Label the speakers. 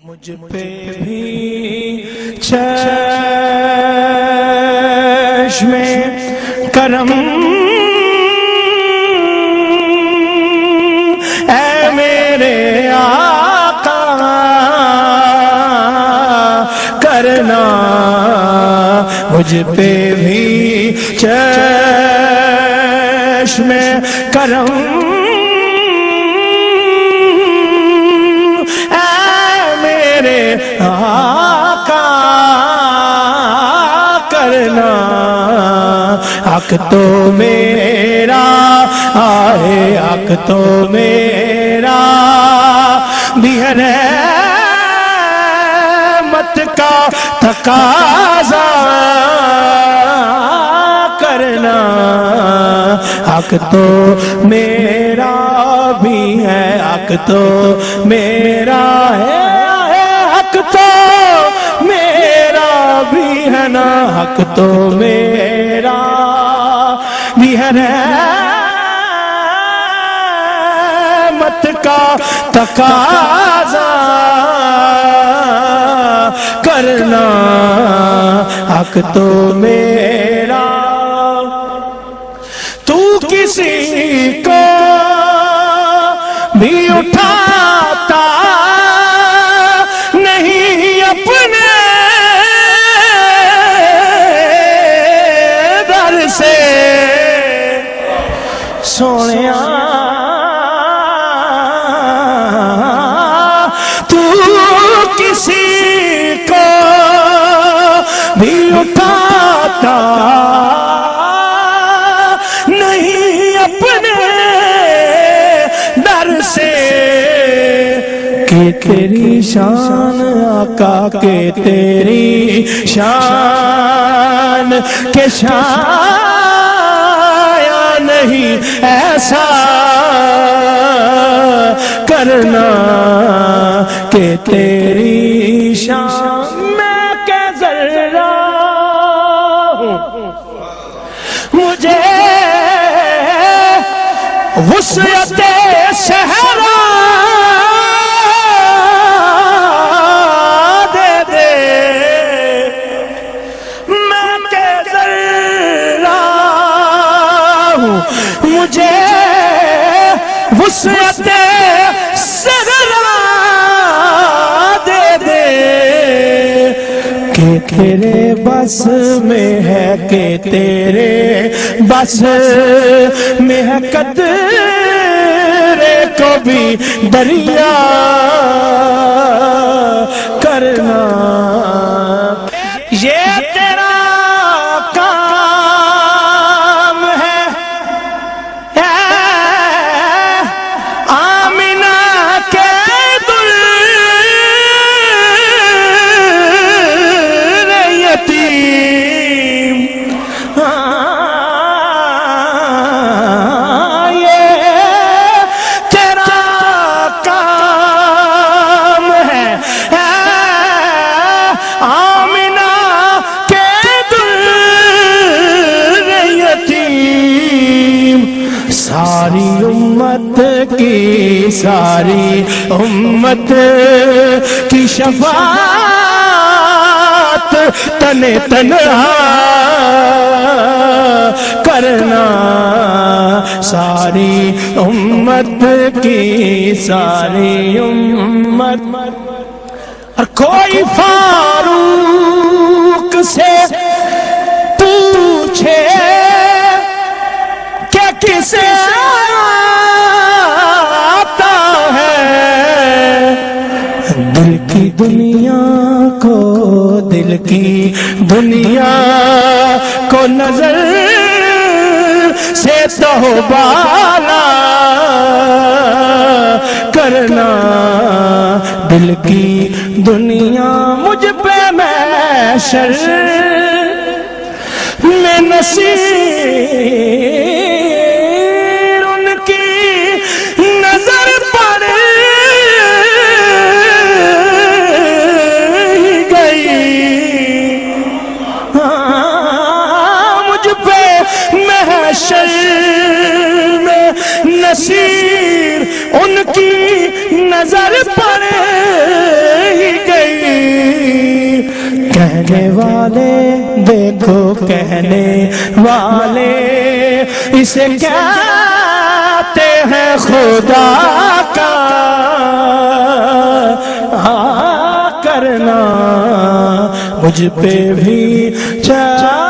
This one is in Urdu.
Speaker 1: مجھ پہ بھی چشم کرم اے میرے آقا کرنا، مجھ پہ بھی چشم کرم آقا کرنا، حق تو میرا ہے، حق تو میرا بھی ہے، رحمت کا تقاضا کرنا، حق تو میرا بھی ہے، حق تو میرا ہے، حق تو میرا بھی ہے نا، حق تو میرا بھی ہے، رحمت کا تقاضا کرنا، حق تو میرا۔ تو کسی کو بھی اٹھاتا نہیں اپنے در سے، سونیا تو کسی کو بھی اٹھاتا نہیں اپنے در سے، کہ تیری شان آقا، کہ تیری شان کے شایا نہیں ایسا کرنا، کہ تیری شان میں کہ ذرہ ہوں، مجھے وسعت صحرا دے دے، میں کہ ذرہ ہوں، مجھے وسعت صحرا دے دے، کہ تیرے بس میں ہے، کہ تیرے بس میں ہے قطرے کو بھی دریا کرنا، یہ تیرا کام ہے اے آمنہ کے دل یتیم، یہ تیرا کام ہے اے آمنہ کے دل یتیم، ساری امت کی، ساری امت کی شفاعت تن تنہا کرنا، ساری امت کی، ساری امت۔ اور کوئی فاروق سے پوچھے کہ کسے آتا ہے دل کی دنیا کو، دل کی دنیا کو نظر سے تو بالا کرنا، دل کی دنیا مجھ پہ محشر میں نصیر ان کی نظر پڑ گئی، مجھ پہ محشر میں نصیر ان کی نظر پڑ کہنے والے دیکھو کہنے والے اسے کہتے ہیں خدا کا کرنا مجھ پہ بھی چاہیے